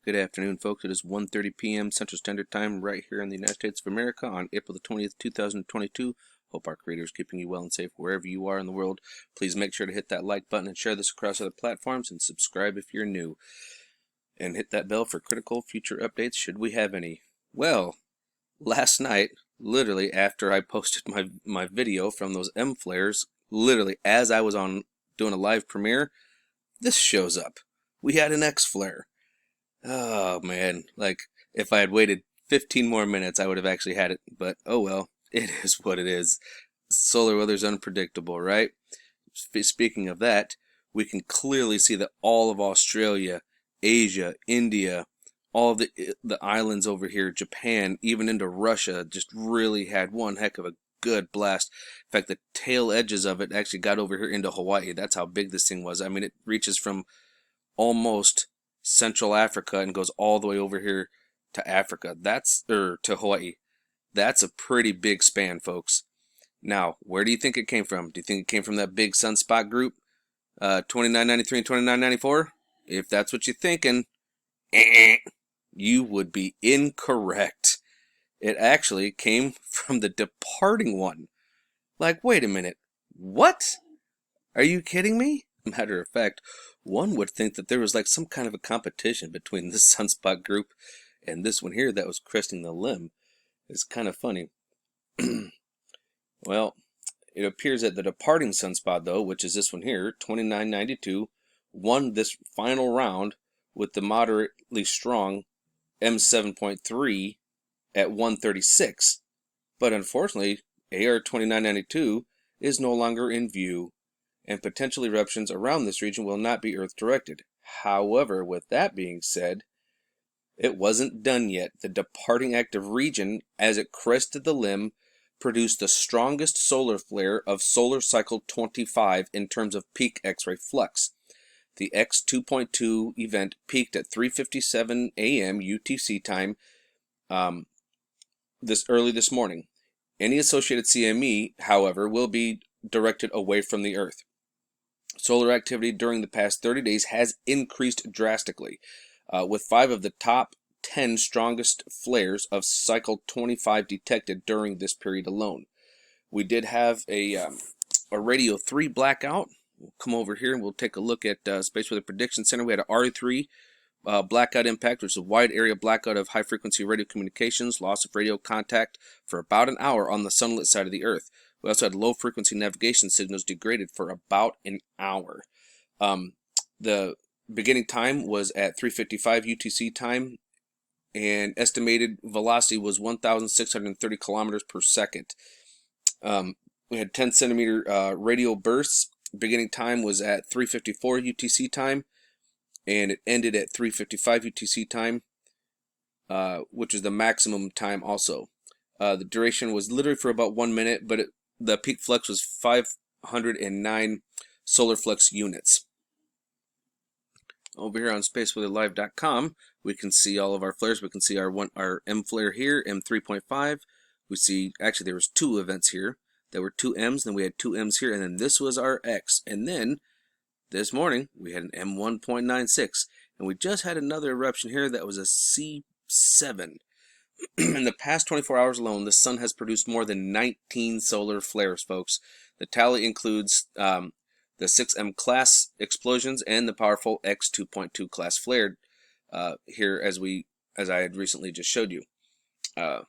Good afternoon, folks. It is 1:30 p.m. Central Standard Time right here in the United States of America on April the 20th, 2022. Hope our creator is keeping you well and safe wherever you are in the world. Please make sure to hit that like button and share this across other platforms and subscribe if you're new. And hit that bell for critical future updates should we have any. Well, last night, literally after I posted my video from those M flares, literally as I was on doing a live premiere, this shows up. We had an X flare. Oh man, like if I had waited 15 more minutes I would have actually had it, but oh well, it is what it is. Solar weather's unpredictable, right? Speaking of that, we can clearly see that all of Australia, Asia, India, all of the islands over here, Japan, even into Russia, just really had one heck of a good blast. In fact, the tail edges of it actually got over here into Hawaii. That's how big this thing was. I mean, it reaches from almost Central Africa and goes all the way over here to Africa. To Hawaii. That's a pretty big span, folks. Now, where do you think it came from? Do you think it came from that big Sunspot group, 2993 and 2994? If that's what you're thinking, you would be incorrect. It actually came from the departing one. Like, wait a minute. What? Are you kidding me? Matter of fact, one would think that there was like some kind of a competition between this Sunspot group and this one here that was cresting the limb. It's kind of funny. Well, it appears that the departing Sunspot, though, which is this one here, 2992, won this final round with the moderately strong M7.3 at 136. But unfortunately, AR 2992 is no longer in view, and potential eruptions around this region will not be Earth-directed. However, with that being said, it wasn't done yet. The departing active region, as it crested the limb, produced the strongest solar flare of solar cycle 25 in terms of peak X-ray flux. The X2.2 event peaked at 3:57 a.m. UTC time this morning. Any associated CME, however, will be directed away from the Earth. Solar activity during the past 30 days has increased drastically, with 5 of the top 10 strongest flares of cycle 25 detected during this period alone. We did have a radio 3 blackout. We'll come over here and we'll take a look at Space Weather Prediction Center. We had an RE3 blackout impact, which is a wide area blackout of high frequency radio communications, loss of radio contact for about an hour on the sunlit side of the Earth. We also had low frequency navigation signals degraded for about an hour. The beginning time was at 3:55 UTC time, and estimated velocity was 1,630 kilometers per second. We had 10 centimeter radio bursts. Beginning time was at 3:54 UTC time, and it ended at 3:55 UTC time, which is the maximum time also. The duration was literally for about 1 minute, but the peak flux was 509 solar flux units. Over here on spaceweatherlive.com, we can see all of our flares. We can see our M flare here, M3.5. We see, actually there was 2 events here. There were 2 M's, then we had 2 M's here, and then this was our X. And then, this morning, we had an M1.96. And we just had another eruption here that was a C7. In the past 24 hours alone, the sun has produced more than 19 solar flares, folks. The tally includes the 6M class explosions and the powerful X2.2 class flare here, as I had recently just showed you. It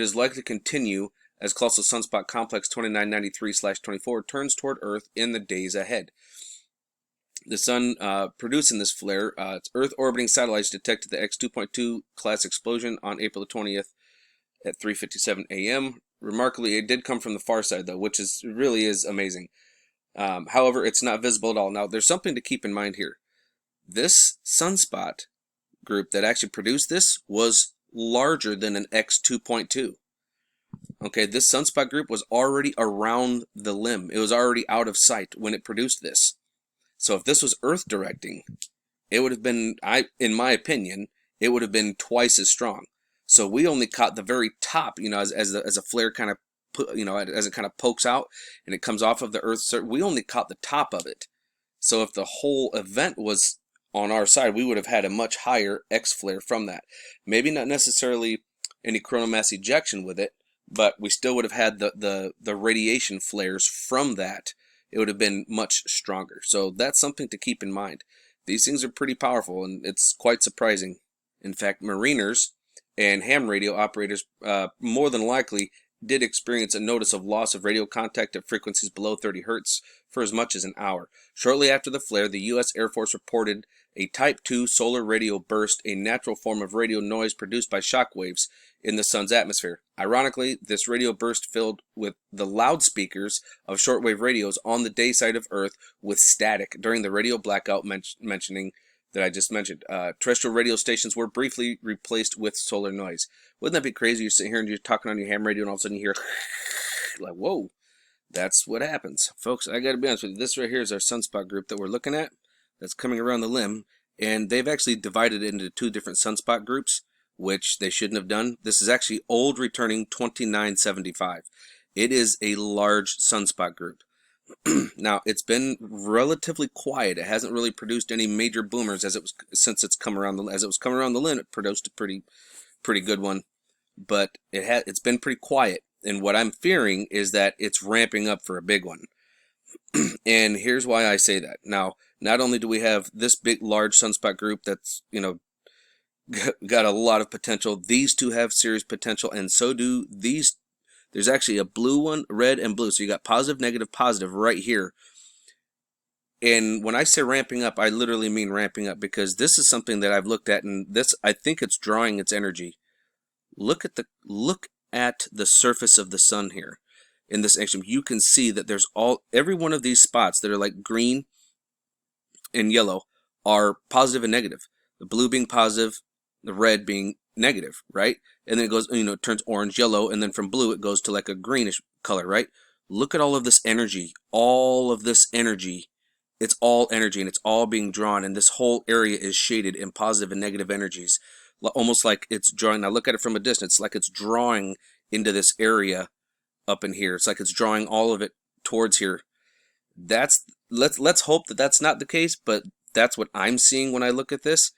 is likely to continue as close to Sunspot Complex 2993/24 turns toward Earth in the days ahead. The sun producing this flare, its Earth orbiting satellites detected the X2.2 class explosion on April the 20th at 3:57 a.m. Remarkably, it did come from the far side, though, which really is amazing. However, it's not visible at all. Now, there's something to keep in mind here. This Sunspot group that actually produced this was larger than an X2.2. Okay, this Sunspot group was already around the limb. It was already out of sight when it produced this. So if this was Earth directing, it would have been, in my opinion, it would have been twice as strong. So we only caught the very top, as a flare kind of, as it kind of pokes out and it comes off of the Earth's surface. We only caught the top of it. So if the whole event was on our side, we would have had a much higher X flare from that. Maybe not necessarily any coronal mass ejection with it, but we still would have had the radiation flares from that. It would have been much stronger. So that's something to keep in mind. These things are pretty powerful, and it's quite surprising. In fact, mariners and ham radio operators more than likely did experience a notice of loss of radio contact at frequencies below 30 hertz for as much as an hour. Shortly after the flare, the U.S. Air Force reported a Type 2 solar radio burst, a natural form of radio noise produced by shock waves in the sun's atmosphere. Ironically, this radio burst filled with the loudspeakers of shortwave radios on the day side of Earth with static during the radio blackout mentioning that I just mentioned. Terrestrial radio stations were briefly replaced with solar noise. Wouldn't that be crazy? You're sitting here and you're talking on your ham radio and all of a sudden you hear like, whoa, that's what happens. Folks, I gotta be honest with you, this right here is our Sunspot group that we're looking at that's coming around the limb, and they've actually divided it into 2 different Sunspot groups, which they shouldn't have done. This is actually old returning 2975. It is a large Sunspot group. Now, it's been relatively quiet. It hasn't really produced any major boomers since it's come around the limb. It produced a pretty good one, but it's been pretty quiet. And what I'm fearing is that it's ramping up for a big one. And here's why I say that. Now, not only do we have this big, large Sunspot group that's, got a lot of potential, these 2 have serious potential, and so do these. There's actually a blue one, red, and blue. So you got positive, negative, positive right here. And when I say ramping up, I literally mean ramping up, because this is something that I've looked at, and I think it's drawing its energy. Look at the surface of the sun here. In this action, you can see that there's every one of these spots that are like green and yellow are positive and negative. The blue being positive, the red being negative, right? And then it goes, it turns orange, yellow, and then from blue it goes to like a greenish color, right? Look at all of this energy. All of this energy. It's all energy, and it's all being drawn, and this whole area is shaded in positive and negative energies. Almost like it's drawing. Now look at it from a distance, like it's drawing into this area up in here. It's like it's drawing all of it towards here. Let's hope that that's not the case, but that's what I'm seeing when I look at this.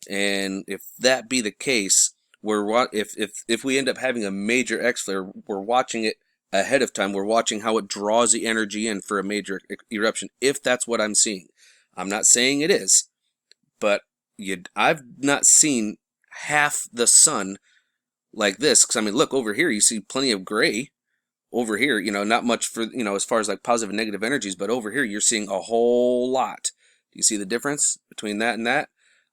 And if that be the case, if we end up having a major X flare, we're watching it ahead of time. We're watching how it draws the energy in for a major eruption, if that's what I'm seeing. I'm not saying it is, but I've not seen half the sun like this. Because I mean, look over here, you see plenty of gray. Over here, not much for, as far as like positive and negative energies, but over here you're seeing a whole lot. Do you see the difference between that and that?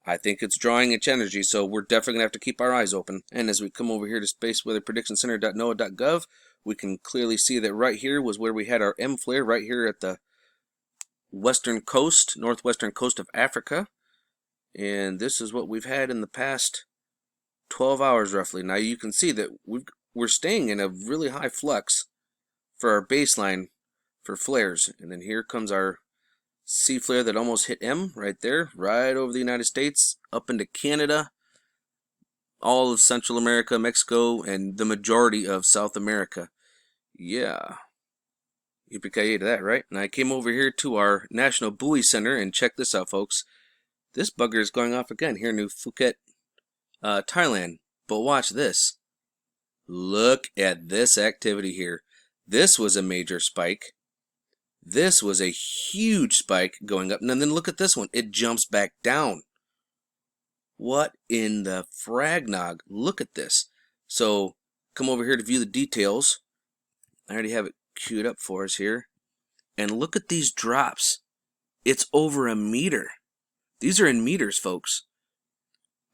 I think it's drawing its energy, so we're definitely going to have to keep our eyes open. And as we come over here to spaceweatherpredictioncenter.noaa.gov, we can clearly see that right here was where we had our M flare, right here at the northwestern coast of Africa. And this is what we've had in the past 12 hours roughly. Now you can see that we're staying in a really high flux for our baseline for flares. And then here comes our C flare that almost hit M right there, right over the United States, up into Canada, all of Central America, Mexico, and the majority of South America. Yeah. Yippee-ki-yay to that, right? And I came over here to our National Buoy Center, and check this out, folks. This bugger is going off again here in New Phuket, Thailand. But watch this. Look at this activity here. This was a major spike. This was a huge spike going up. And then look at this one. It jumps back down. What in the fragnog? Look at this. So come over here to view the details. I already have it queued up for us here. And look at these drops. It's over a meter. These are in meters, folks.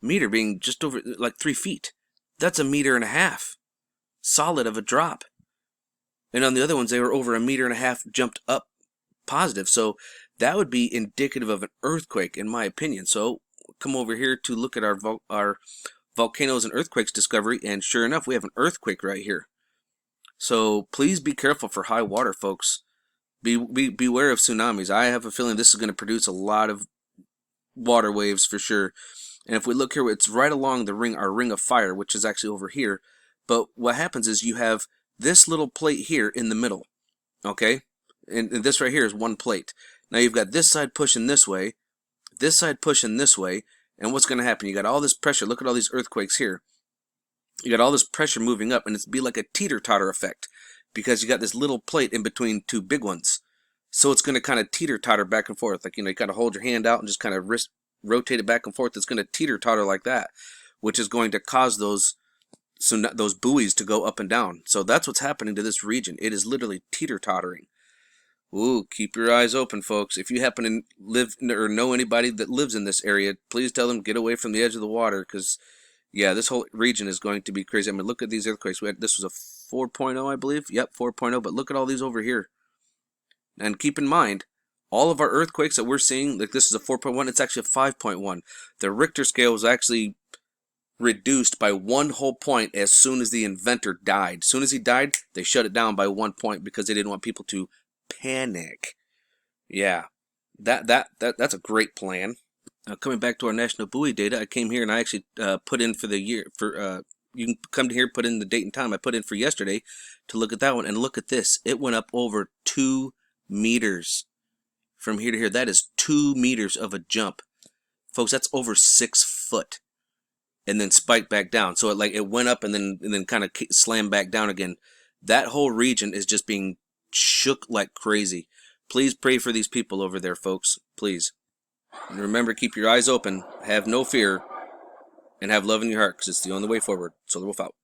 Meter being just over like 3 feet. That's 1.5 meters. Solid of a drop. And on the other ones, they were over 1.5 meters jumped up positive. So that would be indicative of an earthquake, in my opinion. So come over here to look at our volcanoes and earthquakes discovery, and sure enough, we have an earthquake right here. So please be careful for high water, folks. Beware of tsunamis. I have a feeling this is going to produce a lot of water waves for sure. And if we look here, it's right along the ring, our ring of fire, which is actually over here. But what happens is you have this little plate here in the middle, okay? And this right here is one plate. Now you've got this side pushing this way, this side pushing this way, and what's going to happen? You got all this pressure. Look at all these earthquakes here. You got all this pressure moving up, and it's be like a teeter-totter effect because you got this little plate in between two big ones. So it's going to kind of teeter-totter back and forth. Like, you know, you got to hold your hand out and just kind of rotate it back and forth. It's going to teeter-totter like that, which is going to cause those buoys to go up and down. So that's what's happening to this region. It is literally teeter-tottering. Ooh, keep your eyes open, folks. If you happen to live or know anybody that lives in this area, please tell them get away from the edge of the water, because yeah, this whole region is going to be crazy. I mean, look at these earthquakes. This was a 4.0, I believe. Yep, 4.0. But look at all these over here. And keep in mind, all of our earthquakes that we're seeing, like this is a 4.1, it's actually a 5.1. The Richter scale was actually reduced by 1 whole point as soon as the inventor died. As soon as he died, they shut it down by 1 point because they didn't want people to panic. Yeah, that's a great plan. Coming back to our national buoy data, I came here and I actually put in for the year for you can come to here, put in the date and time. I put in for yesterday to look at that one, and look at this. It went up over 2 meters from here to here. That is 2 meters of a jump, folks. That's over 6 foot, and then spiked back down. So it went up and then kind of slammed back down again. That whole region is just being shook like crazy. Please pray for these people over there, folks. Please. And remember, keep your eyes open, have no fear, and have love in your heart, because it's the only way forward. Solar Wolf out.